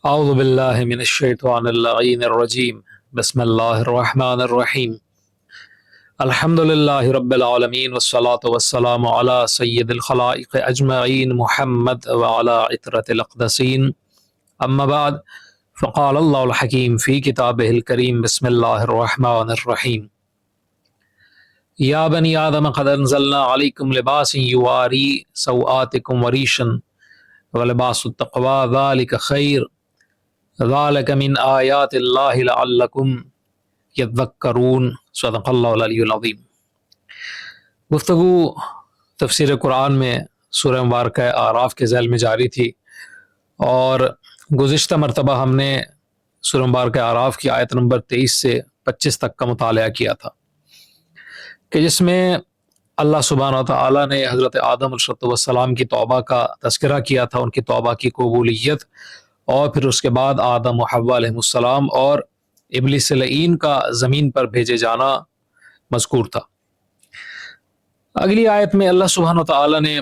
اعوذ باللہ من الشیطان اللعین الرجیم بسم اللہ الرحمن الرحیم الحمد للہ رب العالمین والصلاة والسلام علی سید الخلائق اجمعین محمد وعلی عطرۃ الاقدسین اما بعد فقال اللہ الحکیم فی کتابہ الکریم بسم اللہ الرحمن الرحیم یا بنی آدم قد انزلنا علیکم لباس یواری سوآتکم وریشا ولباس التقوی ذالک خیر ذالک من آیات اللہ لعلکم یذکرون صدق اللہ العلی العظیم۔ گفتگو تفسیر قرآن میں سورہ مبارکہ اعراف کے ذیل میں جاری تھی، اور گزشتہ مرتبہ ہم نے سورہ مبارکہ اعراف کی آیت نمبر 23 سے 25 تک کا مطالعہ کیا تھا، کہ جس میں اللہ سبحانہ وتعالی نے حضرت آدم علیہ السلام کی توبہ کا تذکرہ کیا تھا، ان کی توبہ کی قبولیت، اور پھر اس کے بعد آدم و حوا علیہ السلام اور ابلیس لعین کا زمین پر بھیجے جانا مذکور تھا۔ اگلی آیت میں اللہ سبحانہ وتعالی نے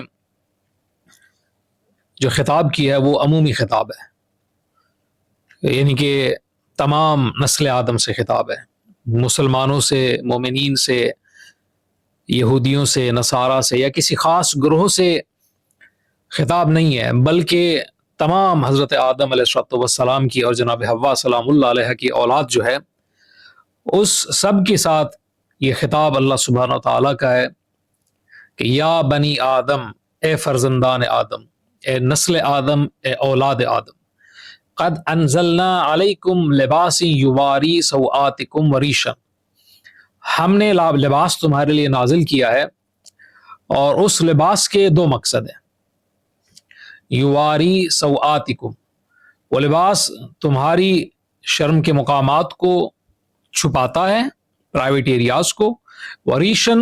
جو خطاب کیا ہے وہ عمومی خطاب ہے، یعنی کہ تمام نسل آدم سے خطاب ہے، مسلمانوں سے، مومنین سے، یہودیوں سے، نصارہ سے، یا کسی خاص گروہ سے خطاب نہیں ہے، بلکہ تمام حضرت آدم علیہ السلام کی اور جناب حوا سلام اللہ علیہ کی اولاد جو ہے، اس سب کے ساتھ یہ خطاب اللہ سبحانہ وتعالیٰ کا ہے کہ یا بنی آدم، اے فرزندان آدم، اے نسل آدم، اے اولاد آدم، قد انزلنا علیکم لباس یواری سوآتکم وریشا، ہم نے لباس تمہارے لیے نازل کیا ہے، اور اس لباس کے دو مقصد ہیں۔ یواری سوآتکم، وہ لباس تمہاری شرم کے مقامات کو چھپاتا ہے، پرائیویٹ ایریاز کو، وریشن،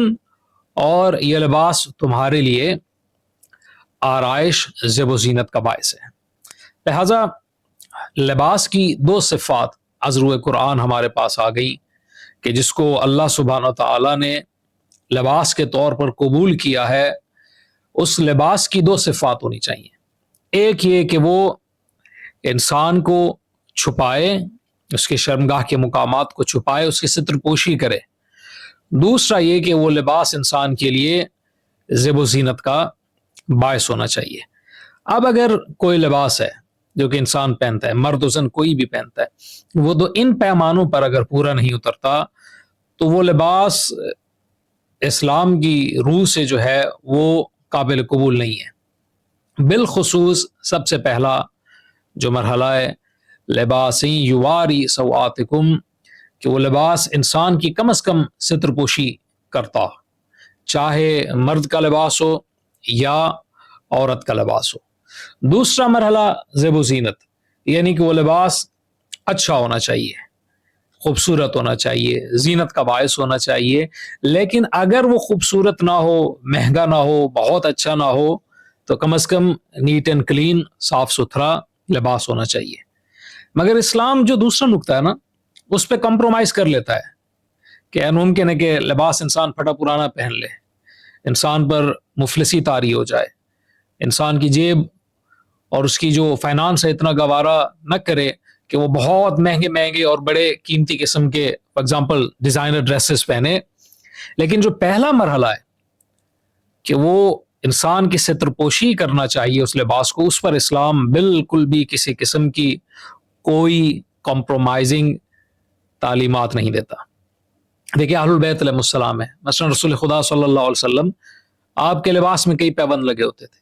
اور یہ لباس تمہارے لیے آرائش، زیب و زینت کا باعث ہے۔ لہذا لباس کی دو صفات عذرو قرآن ہمارے پاس آ گئی، کہ جس کو اللہ سبحانہ وتعالی نے لباس کے طور پر قبول کیا ہے، اس لباس کی دو صفات ہونی چاہیے۔ ایک یہ کہ وہ انسان کو چھپائے، اس کے شرمگاہ کے مقامات کو چھپائے، اس کی ستر پوشی کرے۔ دوسرا یہ کہ وہ لباس انسان کے لیے زیب و زینت کا باعث ہونا چاہیے۔ اب اگر کوئی لباس ہے جو کہ انسان پہنتا ہے، مرد و زن کوئی بھی پہنتا ہے، وہ تو ان پیمانوں پر اگر پورا نہیں اترتا تو وہ لباس اسلام کی روح سے جو ہے وہ قابل قبول نہیں ہے۔ بالخصوص سب سے پہلا جو مرحلہ ہے لباس یواری سوآتکم، کہ وہ لباس انسان کی کم از کم ستر پوشی کرتا، چاہے مرد کا لباس ہو یا عورت کا لباس ہو۔ دوسرا مرحلہ زیب و زینت، یعنی کہ وہ لباس اچھا ہونا چاہیے، خوبصورت ہونا چاہیے، زینت کا باعث ہونا چاہیے، لیکن اگر وہ خوبصورت نہ ہو، مہنگا نہ ہو، بہت اچھا نہ ہو، تو کم از کم نیٹ اینڈ کلین، صاف ستھرا لباس ہونا چاہیے۔ مگر اسلام جو دوسرا نقطہ ہے نا، اس پہ کمپرومائز کر لیتا ہے، کہ ممکن ہے کہ لباس انسان پھٹا پرانا پہن لے، انسان پر مفلسی طاری ہو جائے، انسان کی جیب اور اس کی جو فائنانس ہے اتنا گوارا نہ کرے کہ وہ بہت مہنگے مہنگے اور بڑے قیمتی قسم کے فار ایگزامپل ڈیزائنر ڈریسز پہنے۔ لیکن جو پہلا مرحلہ ہے کہ وہ انسان کی ستر پوشی کرنا چاہیے اس لباس کو، اس پر اسلام بالکل بھی کسی قسم کی کوئی کمپرومائزنگ تعلیمات نہیں دیتا۔ دیکھیں اہل البیت علیہ السلام ہے، مثلا رسول خدا صلی اللہ علیہ وسلم، آپ کے لباس میں کئی پیوند لگے ہوتے تھے۔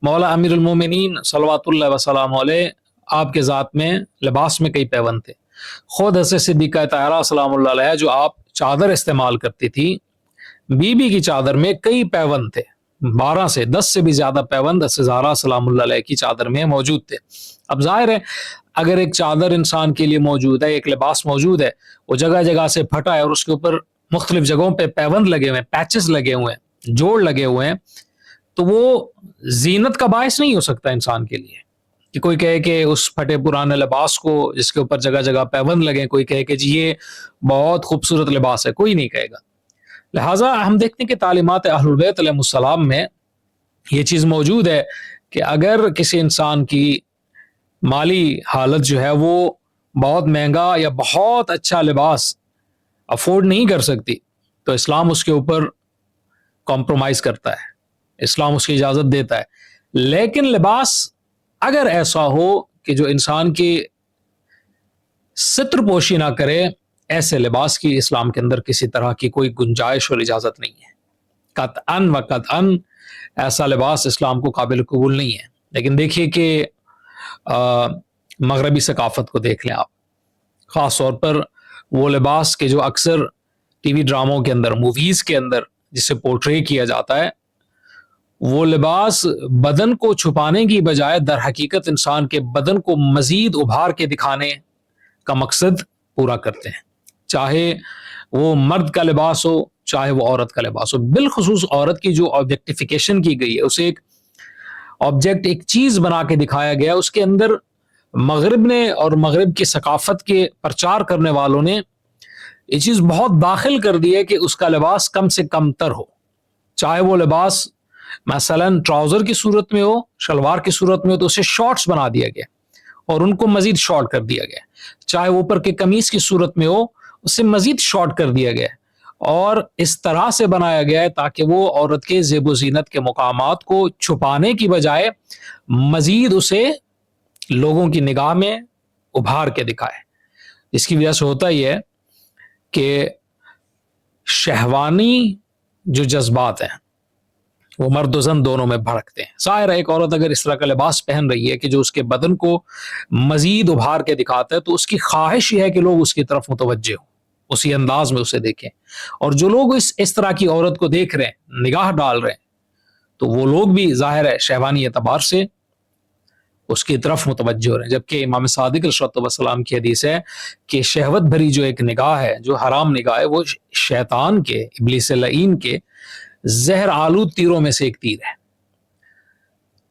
مولا امیر المومنین صلوات اللہ وسلام علیہ، آپ کے ذات میں لباس میں کئی پیوند تھے۔ خود حضرت صدیقہ طاہرہ سلام اللہ علیہ جو آپ چادر استعمال کرتی تھی، بی بی کی چادر میں کئی پیوند تھے، 12 سے 10 سے بھی زیادہ پیوند حضرت زہرا سلام اللہ علیہ کی چادر میں موجود تھے۔ اب ظاہر ہے اگر ایک چادر انسان کے لیے موجود ہے، ایک لباس موجود ہے، وہ جگہ جگہ سے پھٹا ہے اور اس کے اوپر مختلف جگہوں پہ پیوند لگے ہوئے ہیں، پیچز لگے ہوئے ہیں، جوڑ لگے ہوئے ہیں، تو وہ زینت کا باعث نہیں ہو سکتا انسان کے لیے، کہ کوئی کہے کہ اس پھٹے پرانے لباس کو جس کے اوپر جگہ جگہ پیوند لگے، کوئی کہے کہ جی یہ بہت خوبصورت لباس ہے، کوئی نہیں کہے گا۔ لہٰذا ہم دیکھتے ہیں کہ تعلیمات اہل البیت علیہ السلام میں یہ چیز موجود ہے کہ اگر کسی انسان کی مالی حالت جو ہے وہ بہت مہنگا یا بہت اچھا لباس افورڈ نہیں کر سکتی تو اسلام اس کے اوپر کمپرومائز کرتا ہے, اسلام اس کی اجازت دیتا ہے. لیکن لباس اگر ایسا ہو کہ جو انسان کی ستر پوشی نہ کرے, ایسے لباس کی اسلام کے اندر کسی طرح کی کوئی گنجائش اور اجازت نہیں ہے. قطعاً و قطعاً ایسا لباس اسلام کو قابل قبول نہیں ہے. لیکن دیکھیے کہ مغربی ثقافت کو دیکھ لیں آپ, خاص طور پر وہ لباس کے جو اکثر ٹی وی ڈراموں کے اندر, موویز کے اندر جسے پورٹرے کیا جاتا ہے, وہ لباس بدن کو چھپانے کی بجائے در حقیقت انسان کے بدن کو مزید ابھار کے دکھانے کا مقصد پورا کرتے ہیں. چاہے وہ مرد کا لباس ہو, چاہے وہ عورت کا لباس ہو. بالخصوص عورت کی جو آبجیکٹیفیکیشن کی گئی ہے, اسے ایک آبجیکٹ, ایک چیز بنا کے دکھایا گیا, اس کے اندر مغرب نے اور مغرب کی ثقافت کے پرچار کرنے والوں نے یہ چیز بہت داخل کر دی ہے کہ اس کا لباس کم سے کم تر ہو. چاہے وہ لباس مثلا ٹراؤزر کی صورت میں ہو, شلوار کی صورت میں ہو, تو اسے شارٹس بنا دیا گیا اور ان کو مزید شارٹ کر دیا گیا. چاہے وہ اوپر کے قمیص کی صورت میں ہو, اسے مزید شارٹ کر دیا گیا, اور اس طرح سے بنایا گیا ہے تاکہ وہ عورت کے زیب و زینت کے مقامات کو چھپانے کی بجائے مزید اسے لوگوں کی نگاہ میں ابھار کے دکھائے. اس کی وجہ سے ہوتا ہی ہے کہ شہوانی جو جذبات ہیں وہ مرد و زن دونوں میں بھڑکتے ہیں. ظاہر ہے ایک عورت اگر اس طرح کا لباس پہن رہی ہے کہ جو اس کے بدن کو مزید ابھار کے دکھاتا ہے, تو اس کی خواہش یہ ہے کہ لوگ اس کی طرف متوجہ ہوں, اسی انداز میں اسے دیکھیں. اور جو لوگ اس طرح کی عورت کو دیکھ رہے ہیں, نگاہ ڈال رہے ہیں, تو وہ لوگ بھی ظاہر ہے شہوانی اعتبار سے اس کی طرف متوجہ ہو رہے ہیں. جبکہ امام صادق علیہ الصلوۃ والسلام کی حدیث ہے کہ شہوت بھری جو ایک نگاہ ہے, جو حرام نگاہ ہے, وہ شیطان کے, ابلیس لعین کے زہر آلود تیروں میں سے ایک تیر ہے,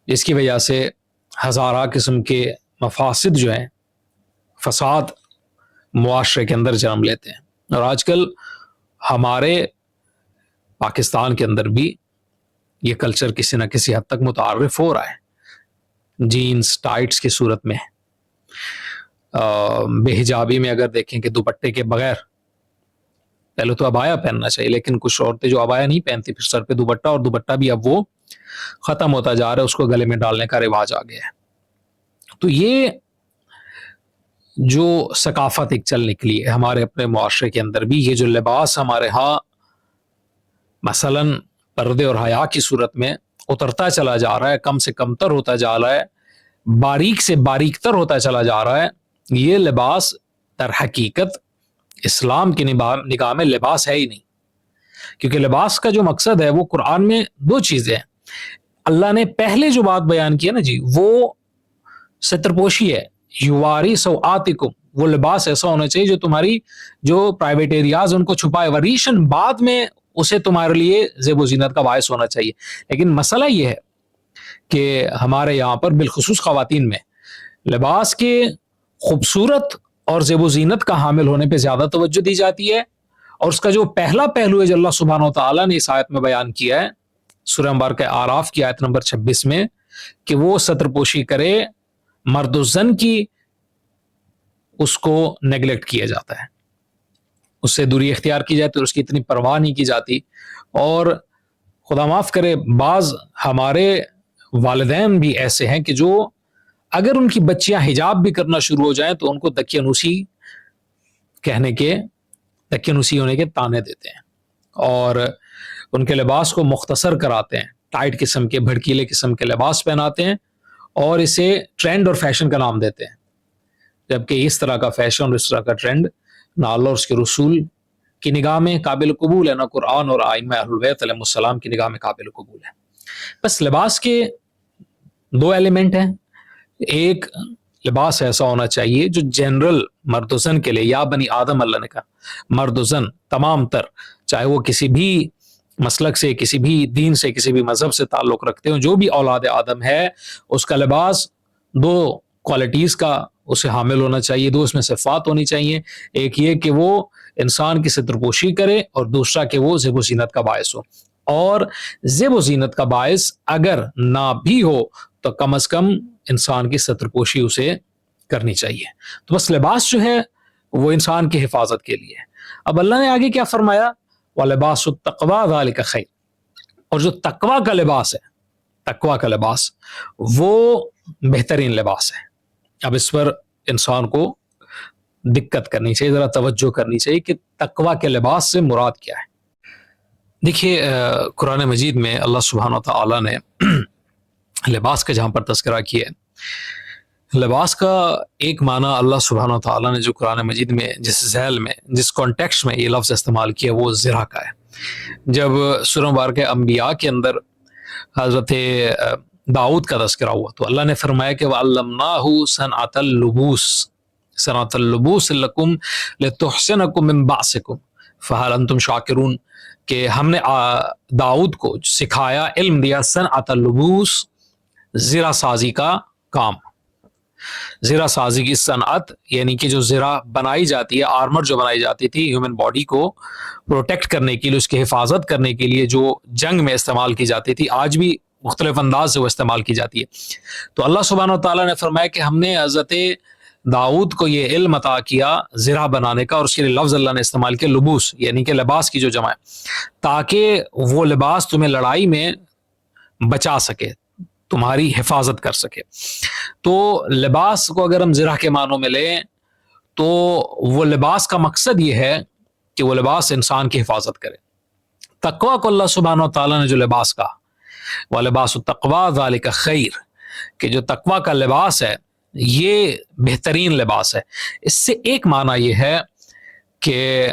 جس کی وجہ سے ہزارہ قسم کے مفاسد جو ہیں, فساد معاشرے کے اندر جنم لیتے ہیں. اور آج کل ہمارے پاکستان کے اندر بھی یہ کلچر کسی نہ کسی حد تک متعارف ہو رہا ہے. جینز ٹائٹس کی صورت میں, بے حجابی میں اگر دیکھیں کہ دوپٹے کے بغیر, پہلے تو عبایا پہننا چاہیے, لیکن کچھ عورتیں جو عبایا نہیں پہنتی, پھر سر پہ دوپٹہ, اور دوپٹہ بھی اب وہ ختم ہوتا جا رہا ہے, اس کو گلے میں ڈالنے کا رواج آ گیا ہے. تو یہ جو ثقافت ایک چل نکلی ہے ہمارے اپنے معاشرے کے اندر بھی, یہ جو لباس ہمارے ہاں مثلا پردے اور حیا کی صورت میں اترتا چلا جا رہا ہے, کم سے کم تر ہوتا جا رہا ہے, باریک سے باریک تر ہوتا چلا جا رہا ہے, یہ لباس در حقیقت اسلام کی نگاہ میں لباس ہے ہی نہیں. کیونکہ لباس کا جو مقصد ہے وہ قرآن میں دو چیزیں ہیں. اللہ نے پہلے جو بات بیان کی ہے نا جی, وہ سترپوشی ہے, یواری سوآتکم, وہ لباس ایسا ہونا چاہیے جو تمہاری جو پرائیویٹ ایریاز ان کو چھپائے. وریشن بعد میں اسے تمہارے لیے زیب و زینت کا باعث ہونا چاہیے. لیکن مسئلہ یہ ہے کہ ہمارے یہاں پر بالخصوص خواتین میں لباس کے خوبصورت اور زیب و زینت کا حامل ہونے پہ زیادہ توجہ دی جاتی ہے, اور اس کا جو پہلا پہلو ہے جو اللہ سبحانہ و تعالیٰ نے اس آیت میں بیان کیا ہے سورہ مبارکہ اعراف کی آیت نمبر 26 میں, کہ وہ ستر پوشی کرے, مرد و زن کی اس کو نیگلیکٹ کیا جاتا ہے, اس سے دوری اختیار کی جاتی ہے, اور اس کی اتنی پرواہ نہیں کی جاتی. اور خدا معاف کرے, بعض ہمارے والدین بھی ایسے ہیں کہ جو اگر ان کی بچیاں حجاب بھی کرنا شروع ہو جائیں تو ان کو دقیانوسی دقیانوسی ہونے کے تانے دیتے ہیں, اور ان کے لباس کو مختصر کراتے ہیں, ٹائٹ قسم کے بھڑکیلے قسم کے لباس پہناتے ہیں, اور اسے ٹرینڈ اور فیشن کا نام دیتے ہیں. جبکہ اس طرح کا فیشن اور اس طرح کا ٹرینڈ نہ اللہ اور اس کے رسول کی نگاہ میں قابل قبول ہے, نہ قرآن اور ائمہ اہل البیت علیہم السلام کی نگاہ میں قابل قبول ہے. بس لباس کے دو ایلیمنٹ ہیں. ایک لباس ایسا ہونا چاہیے جو جنرل مرد و زن کے لیے, یا بنی آدم, اللہ نے کہا مرد و زن تمام تر, چاہے وہ کسی بھی مسلک سے, کسی بھی دین سے, کسی بھی مذہب سے تعلق رکھتے ہوں, جو بھی اولاد آدم ہے, اس کا لباس دو کوالٹیز کا اسے حامل ہونا چاہیے, دو اس میں صفات ہونی چاہیے. ایک یہ کہ وہ انسان کی سترپوشی کرے, اور دوسرا کہ وہ زیب و زینت کا باعث ہو. اور زیب و زینت کا باعث اگر نہ بھی ہو تو کم از کم انسان کی سترپوشی اسے کرنی چاہیے. تو بس لباس جو ہے وہ انسان کی حفاظت کے لیے. اب اللہ نے آگے کیا فرمایا؟ وَلِبَاسُ التَّقْوَىٰ ذَلِكَ خَيْرٌ. اور جو تقویٰ کا لباس ہے، تقویٰ کا لباس وہ بہترین لباس ہے. اب اس پر انسان کو دقت کرنی چاہیے، ذرا توجہ کرنی چاہیے کہ تقویٰ کے لباس سے مراد کیا ہے. دیکھیے قرآن مجید میں اللہ سبحانہ و تعالیٰ نے لباس کا جہاں پر تذکرہ کیا ہے، لباس کا ایک معنی اللہ سبحانہ و تعالیٰ نے جو قرآن مجید میں جس ذیل میں جس کانٹیکسٹ میں یہ لفظ استعمال کیا وہ زرہ کا ہے. جب سورہ مبارکہ انبیاء کے اندر حضرت داؤد کا تذکرہ ہوا تو اللہ نے فرمایا کہ وَعَلَّمْنَاهُ صَنْعَةَ اللُّبُوسِ صنعۃ اللبوس لکم لتحسنکم من بأسکم فہل انتم شاکرون، کہ ہم نے داؤد کو سکھایا، علم دیا صنعۃ اللبوس، زرہ سازی کا کام. زرہ سازی کی صنعت یعنی کہ جو زرہ بنائی جاتی ہے، آرمر جو بنائی جاتی تھی ہیومن باڈی کو پروٹیکٹ کرنے کے لیے، اس کی حفاظت کرنے کے لیے جو جنگ میں استعمال کی جاتی تھی، آج بھی مختلف انداز سے وہ استعمال کی جاتی ہے. تو اللہ سبحانہ و تعالیٰ نے فرمایا کہ ہم نے حضرت داؤد کو یہ علم عطا کیا زرہ بنانے کا، اور اس کے لیے لفظ اللہ نے استعمال کیا لبوس، یعنی کہ لباس کی جو جمع ہے، تاکہ وہ لباس تمہیں لڑائی میں بچا سکے، تمہاری حفاظت کر سکے. تو لباس کو اگر ہم زرہ کے معنوں میں لیں تو وہ لباس کا مقصد یہ ہے کہ وہ لباس انسان کی حفاظت کرے. تقویٰ کو اللہ سبحانہ و تعالیٰ نے جو لباس کہا، وَلِبَاسُ التَّقْوَىٰ ذَلِكَ خَيْرٌ، کہ جو تقویٰ کا لباس ہے یہ بہترین لباس ہے. اس سے ایک معنی یہ ہے کہ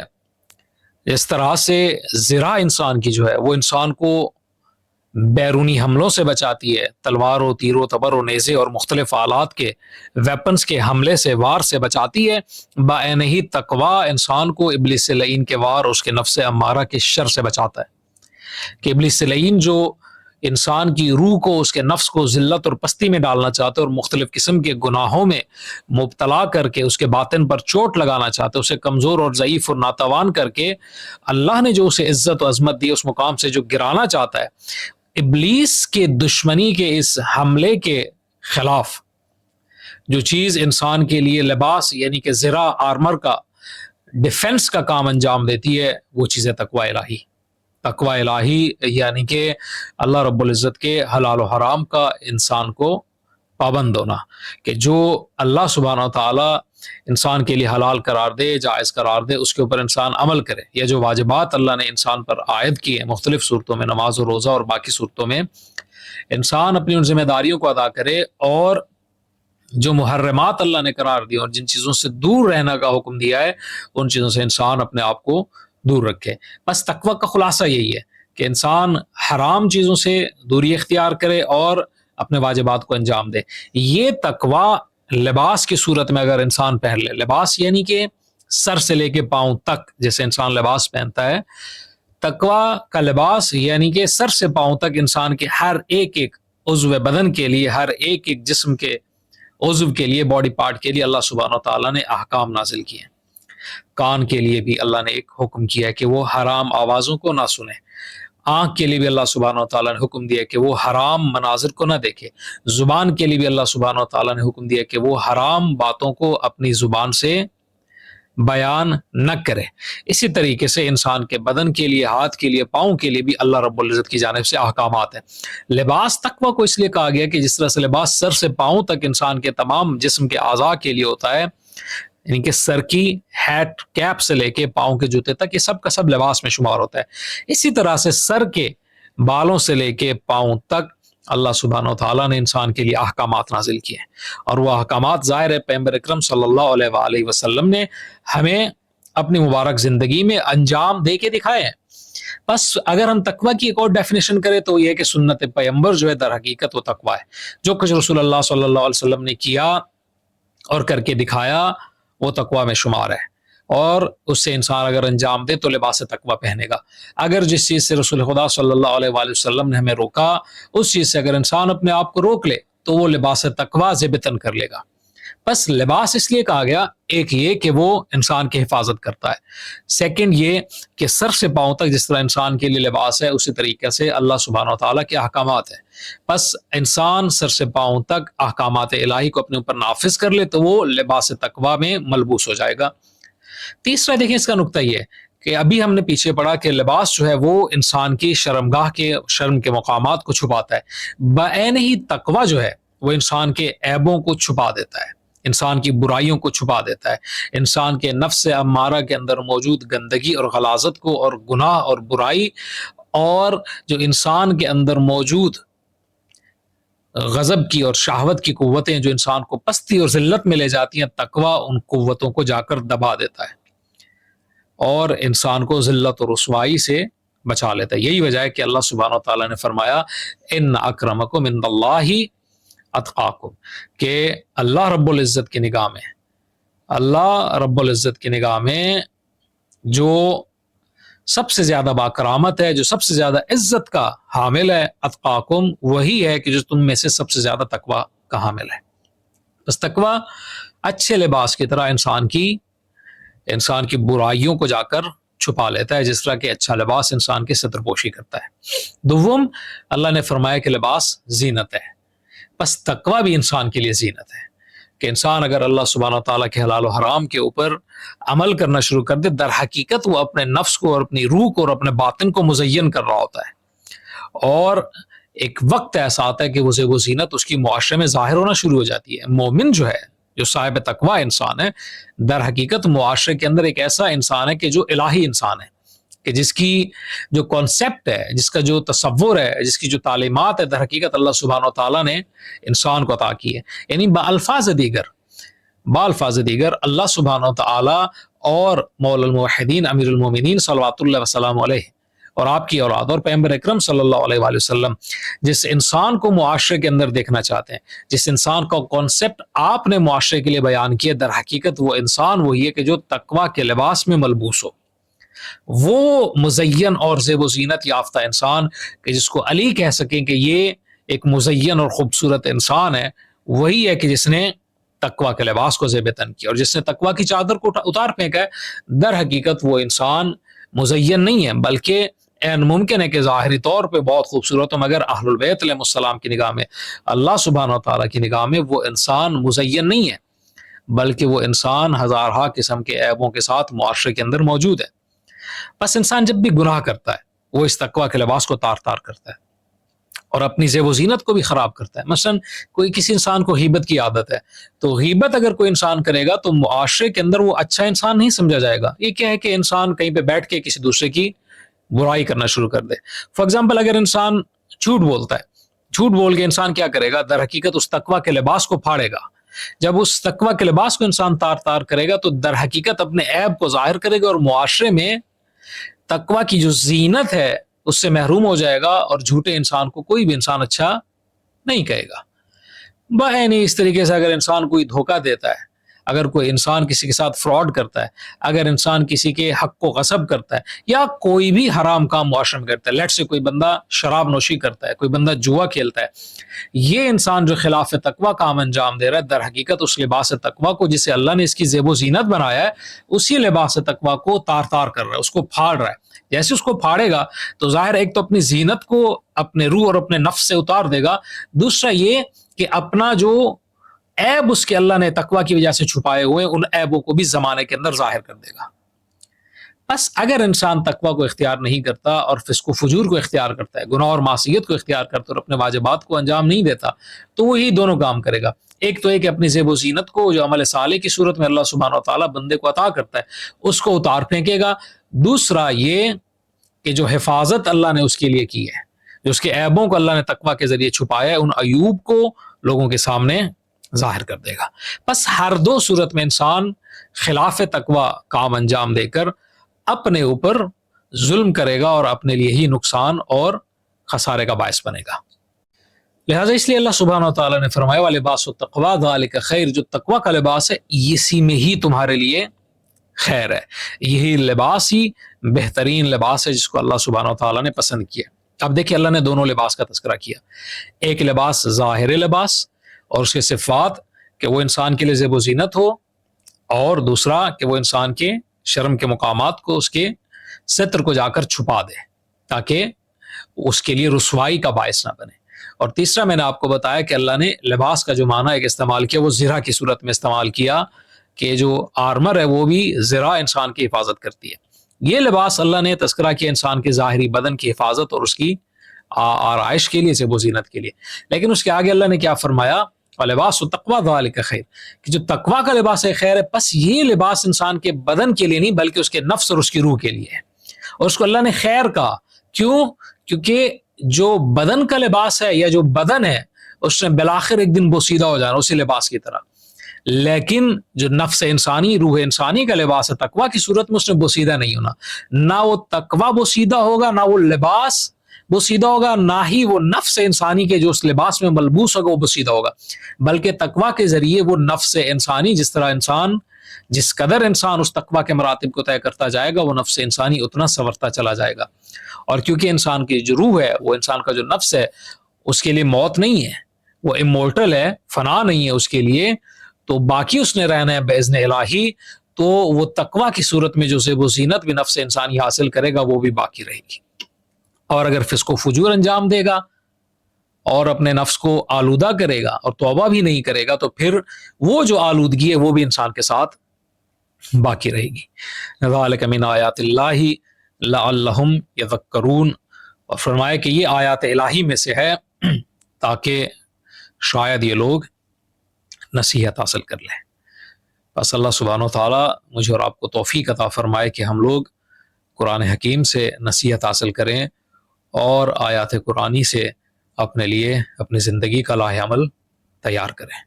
اس طرح سے زرہ انسان کی جو ہے وہ انسان کو بیرونی حملوں سے بچاتی ہے، تلوار و تیر و تبر و نیزے اور مختلف آلات کے ویپنز کے حملے سے، وار سے بچاتی ہے. بعین ہی تقویٰ انسان کو ابلیس لعین کے وار اور اس کے نفس امارہ کے شر سے بچاتا ہے، کہ ابلیس لعین جو انسان کی روح کو، اس کے نفس کو ذلت اور پستی میں ڈالنا چاہتے اور مختلف قسم کے گناہوں میں مبتلا کر کے اس کے باطن پر چوٹ لگانا چاہتے، اسے کمزور اور ضعیف اور ناتوان کر کے اللہ نے جو اسے عزت و عظمت دی اس مقام سے جو گرانا چاہتا ہے، ابلیس کے دشمنی کے اس حملے کے خلاف جو چیز انسان کے لیے لباس یعنی کہ زرہ آرمر کا ڈیفنس کا کام انجام دیتی ہے، وہ چیز ہے تقوی الہی. تقوی الہی یعنی کہ اللہ رب العزت کے حلال و حرام کا انسان کو پابند ہونا، کہ جو اللہ سبحانہ و تعالیٰ انسان کے لیے حلال قرار دے، جائز قرار دے، اس کے اوپر انسان عمل کرے، یا جو واجبات اللہ نے انسان پر عائد کیے ہیں مختلف صورتوں میں، نماز و روزہ اور باقی صورتوں میں، انسان اپنی ان ذمہ داریوں کو ادا کرے، اور جو محرمات اللہ نے قرار دی اور جن چیزوں سے دور رہنے کا حکم دیا ہے ان چیزوں سے انسان اپنے آپ کو دور رکھے. بس تقویٰ کا خلاصہ یہی ہے کہ انسان حرام چیزوں سے دوری اختیار کرے اور اپنے واجبات کو انجام دے. یہ تقویٰ لباس کی صورت میں اگر انسان پہن لے، لباس یعنی کہ سر سے لے کے پاؤں تک جیسے انسان لباس پہنتا ہے، تقویٰ کا لباس یعنی کہ سر سے پاؤں تک انسان کے ہر ایک عضو بدن کے لیے، ہر ایک جسم کے عضو کے لیے، باڈی پارٹ کے لیے اللہ سبحانہ و تعالیٰ نے احکام نازل کیے. کان کے لیے بھی اللہ نے ایک حکم کیا کہ وہ حرام آوازوں کو نہ سنے. آنکھ کے لیے بھی اللہ سبحانہ و تعالیٰ نے حکم دیا کہ وہ حرام مناظر کو نہ دیکھے. زبان کے لیے بھی اللہ سبحانہ و تعالیٰ نے حکم دیا کہ وہ حرام باتوں کو اپنی زبان سے بیان نہ کرے. اسی طریقے سے انسان کے بدن کے لیے، ہاتھ کے لیے، پاؤں کے لیے بھی اللہ رب العزت کی جانب سے احکامات ہیں. لباس تقویٰ کو اس لیے کہا گیا کہ جس طرح سے لباس سر سے پاؤں تک انسان کے تمام جسم کے اعضاء کے لیے ہوتا ہے، یعنی کہ سر کی ہیٹ کیپ سے لے کے پاؤں کے جوتے تک، یہ سب کا سب لباس میں شمار ہوتا ہے. اسی طرح سے سر کے بالوں سے لے کے پاؤں تک اللہ سبحانہ و تعالیٰ نے انسان کے لیے احکامات نازل کیے ہیں، اور وہ احکامات ظاہر ہے پیغمبر اکرم صلی اللہ علیہ وآلہ وسلم نے ہمیں اپنی مبارک زندگی میں انجام دے کے دکھائے ہیں. بس اگر ہم تقویٰ کی ایک اور ڈیفینیشن کریں تو یہ ہے کہ سنت پیغمبر جو ہے در حقیقت وہ تقویٰ ہے. جو کچھ رسول اللہ صلی اللہ علیہ وسلم نے کیا اور کر کے دکھایا وہ تقویٰ میں شمار ہے، اور اس سے انسان اگر انجام دے تو لباس تقویٰ پہنے گا. اگر جس چیز سے رسول خدا صلی اللہ علیہ وآلہ وسلم نے ہمیں روکا، اس چیز سے اگر انسان اپنے آپ کو روک لے تو وہ لباس تقویٰ ضبطاً کر لے گا. بس لباس اس لیے کہا گیا، ایک یہ کہ وہ انسان کی حفاظت کرتا ہے، سیکنڈ یہ کہ سر سے پاؤں تک جس طرح انسان کے لیے لباس ہے اسی طریقے سے اللہ سبحانہ و تعالیٰ کے احکامات ہیں. بس انسان سر سے پاؤں تک احکامات الہی کو اپنے اوپر نافذ کر لے تو وہ لباس تقوی میں ملبوس ہو جائے گا. تیسرا دیکھیں اس کا نقطہ یہ کہ ابھی ہم نے پیچھے پڑھا کہ لباس جو ہے وہ انسان کی شرمگاہ کے شرم کے مقامات کو چھپاتا ہے، بعین ہی تقوی جو ہے وہ انسان کے عیبوں کو چھپا دیتا ہے، انسان کی برائیوں کو چھپا دیتا ہے، انسان کے نفس امارہ کے اندر موجود گندگی اور غلاظت کو اور گناہ اور برائی اور جو انسان کے اندر موجود غضب کی اور شہوت کی قوتیں جو انسان کو پستی اور ذلت میں لے جاتی ہیں، تقوی ان قوتوں کو جا کر دبا دیتا ہے اور انسان کو ذلت اور رسوائی سے بچا لیتا ہے. یہی وجہ ہے کہ اللہ سبحانہ و تعالیٰ نے فرمایا ان اکرمکم عند اللہ اتقاکم، کہ اللہ رب العزت کی نگاہ میں، اللہ رب العزت کی نگاہ میں جو سب سے زیادہ باکرامت ہے، جو سب سے زیادہ عزت کا حامل ہے، اتقاکم وہی ہے کہ جو تم میں سے سب سے زیادہ تقوی کا حامل ہے. بس تقوی اچھے لباس کی طرح انسان کی برائیوں کو جا کر چھپا لیتا ہے، جس طرح کہ اچھا لباس انسان کی ستر پوشی کرتا ہے. دوم، اللہ نے فرمایا کہ لباس زینت ہے، بس تقوی بھی انسان کے لیے زینت ہے کہ انسان اگر اللہ سبحانہ و تعالیٰ کے حلال و حرام کے اوپر عمل کرنا شروع کر دے، در حقیقت وہ اپنے نفس کو اور اپنی روح کو اور اپنے باطن کو مزین کر رہا ہوتا ہے، اور ایک وقت ایسا آتا ہے کہ وہ زینت اس کی معاشرے میں ظاہر ہونا شروع ہو جاتی ہے. مومن جو ہے، جو صاحب تقوی انسان ہے، در حقیقت معاشرے کے اندر ایک ایسا انسان ہے کہ جو الہی انسان ہے، کہ جس کی جو کانسیپٹ ہے، جس کا جو تصور ہے، جس کی جو تعلیمات ہے، در حقیقت اللہ سبحانہ و تعالیٰ نے انسان کو عطا کی ہے. یعنی بالفاظ دیگر اللہ سبحانہ و تعالیٰ اور مولا الموحدین امیر المومنین صلوات اللہ وسلام علیہ اور آپ کی اولاد اور پیغمبر اکرم صلی اللہ علیہ وآلہ وسلم جس انسان کو معاشرے کے اندر دیکھنا چاہتے ہیں، جس انسان کا کانسیپٹ آپ نے معاشرے کے لیے بیان کیا، در حقیقت وہ انسان وہی ہے کہ جو تقوی کے لباس میں ملبوس ہو، وہ مزین اور زیب و زینت یافتہ انسان کہ جس کو علی کہہ سکیں کہ یہ ایک مزین اور خوبصورت انسان ہے، وہی ہے کہ جس نے تقوی کے لباس کو زیب تن کیا، اور جس نے تقوی کی چادر کو اتار پھینکا ہے، در حقیقت وہ انسان مزین نہیں ہے، بلکہ ممکن ہے کہ ظاہری طور پہ بہت خوبصورت ہو، مگر اہل البیت علیہ السلام کی نگاہ میں، اللہ سبحانہ و تعالیٰ کی نگاہ میں وہ انسان مزین نہیں ہے، بلکہ وہ انسان ہزارہا قسم کے عیبوں کے ساتھ معاشرے کے اندر موجود ہے. بس انسان جب بھی گناہ کرتا ہے وہ اس تقوی کے لباس کو تار تار کرتا ہے اور اپنی زیب و زینت کو بھی خراب کرتا ہے. مثلا کسی انسان کو غیبت کی عادت ہے، تو غیبت اگر کوئی انسان کرے گا تو معاشرے کے اندر وہ اچھا انسان نہیں سمجھا جائے گا. یہ کیا ہے کہ انسان کہیں پہ بیٹھ کے کسی دوسرے کی برائی کرنا شروع کر دے. فار ایگزامپل، اگر انسان جھوٹ بولتا ہے، جھوٹ بول کے انسان کیا کرے گا؟ در حقیقت اس تقوی کے لباس کو پھاڑے گا. جب اس تقوی کے لباس کو انسان تار تار کرے گا تو در حقیقت اپنے عیب کو ظاہر کرے گا اور معاشرے میں تقوی کی جو زینت ہے اس سے محروم ہو جائے گا، اور جھوٹے انسان کو کوئی بھی انسان اچھا نہیں کہے گا. بہنی اس طریقے سے اگر انسان کوئی دھوکہ دیتا ہے، اگر کوئی انسان کسی کے ساتھ فراڈ کرتا ہے، اگر انسان کسی کے حق کو غصب کرتا ہے، یا کوئی بھی حرام کام معاشرے میں کرتا ہے، لیٹ سے کوئی بندہ شراب نوشی کرتا ہے، کوئی بندہ جوا کھیلتا ہے، یہ انسان جو خلاف تقوی کام انجام دے رہا ہے، در حقیقت اس لباس تقوی کو جسے اللہ نے اس کی زیب و زینت بنایا ہے، اسی لباس تقوی کو تار تار کر رہا ہے، اس کو پھاڑ رہا ہے. جیسے اس کو پھاڑے گا تو ظاہر ایک تو اپنی زینت کو اپنے روح اور اپنے نفس سے اتار دے گا، دوسرا یہ کہ اپنا جو عیب اس کے اللہ نے تقوی کی وجہ سے چھپائے ہوئے ان عیبوں کو بھی زمانے کے اندر ظاہر کر دے گا. بس اگر انسان تقوی کو اختیار نہیں کرتا اور فسق و فجور کو اختیار کرتا ہے، گناہ اور معصیت کو اختیار کرتا ہے اور اپنے واجبات کو انجام نہیں دیتا، تو وہی دونوں کام کرے گا. ایک تو کہ اپنی زیب و زینت کو جو عمل صالح کی صورت میں اللہ سبحانہ و تعالیٰ بندے کو عطا کرتا ہے اس کو اتار پھینکے گا. دوسرا یہ کہ جو حفاظت اللہ نے اس کے لیے کی ہے، جو اس کے عیبوں کو اللہ نے تقوی کے ذریعے چھپایا ہے، ان عیوب کو لوگوں کے سامنے ظاہر کر دے گا. بس ہر دو صورت میں انسان خلاف تقوی کام انجام دے کر اپنے اوپر ظلم کرے گا اور اپنے لیے ہی نقصان اور خسارے کا باعث بنے گا. لہٰذا اس لیے اللہ سبحانہ و تعالیٰ نے فرمایا وَلِبَاسُ التَّقْوَىٰ ذَلِكَ خَيْرٌ، جو تقوی کا لباس ہے اسی میں ہی تمہارے لیے خیر ہے، یہی لباس ہی بہترین لباس ہے جس کو اللہ سبحانہ و تعالیٰ نے پسند کیا. اب دیکھیں اللہ نے دونوں لباس کا تذکرہ کیا، ایک لباس ظاہر لباس اور اس کے صفات کہ وہ انسان کے لیے زیب و زینت ہو، اور دوسرا کہ وہ انسان کے شرم کے مقامات کو، اس کے ستر کو جا کر چھپا دے تاکہ اس کے لیے رسوائی کا باعث نہ بنے۔ اور تیسرا میں نے آپ کو بتایا کہ اللہ نے لباس کا جو معنی ایک استعمال کیا وہ زرہ کی صورت میں استعمال کیا، کہ جو آرمر ہے وہ بھی زرہ انسان کی حفاظت کرتی ہے۔ یہ لباس اللہ نے تذکرہ کیا انسان کے ظاہری بدن کی حفاظت اور اس کی آرائش کے لیے، زیب و زینت کے لیے، لیکن اس کے آگے اللہ نے کیا فرمایا؟ لباس التقویٰ ذالک خیر، کہ جو تقویٰ کا لباس ہے خیر ہے، بس یہ لباس انسان کے بدن کے لیے نہیں بلکہ اس کے نفس اور اس کی روح کے لیے ہے، اور اس کو اللہ نے خیر کہا۔ کیوں؟ کیونکہ جو بدن کا لباس ہے یا جو بدن ہے اس نے بالآخر ایک دن بوسیدہ ہو جانا اسی لباس کی طرح، لیکن جو نفس انسانی، روح انسانی کا لباس ہے تقویٰ کی صورت میں اس نے بوسیدہ نہیں ہونا، نہ وہ تقویٰ بوسیدہ ہوگا، نہ وہ لباس بوسیدہ ہوگا، نہ ہی وہ نفس انسانی کے جو اس لباس میں ملبوس ہوگا وہ بوسیدہ ہوگا، بلکہ تقویٰ کے ذریعے وہ نفس انسانی، جس قدر انسان اس تقویٰ کے مراتب کو طے کرتا جائے گا وہ نفس انسانی اتنا سنورتا چلا جائے گا۔ اور کیونکہ انسان کی جو روح ہے، وہ انسان کا جو نفس ہے، اس کے لیے موت نہیں ہے، وہ امورٹل ہے، فنا نہیں ہے اس کے لیے، تو باقی اس نے رہنا ہے باذن الہی، تو وہ تقویٰ کی صورت میں جو زیب و زینت بھی نفس انسانی حاصل کرے گا وہ بھی باقی رہے گی۔ اور اگر فسق و فجور انجام دے گا اور اپنے نفس کو آلودہ کرے گا اور توبہ بھی نہیں کرے گا تو پھر وہ جو آلودگی ہے وہ بھی انسان کے ساتھ باقی رہے گی۔ ذالک من آیات اللہ لعلہم یذکرون، اور فرمایا کہ یہ آیات الہی میں سے ہے تاکہ شاید یہ لوگ نصیحت حاصل کر لیں۔ بس اللہ سبحانہ و تعالیٰ مجھے اور آپ کو توفیق عطا فرمائے کہ ہم لوگ قرآن حکیم سے نصیحت حاصل کریں اور آیات قرآنی سے اپنے لیے اپنی زندگی کا لاہ عمل تیار کریں۔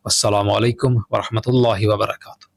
السلام علیکم ورحمۃ اللہ وبرکاتہ۔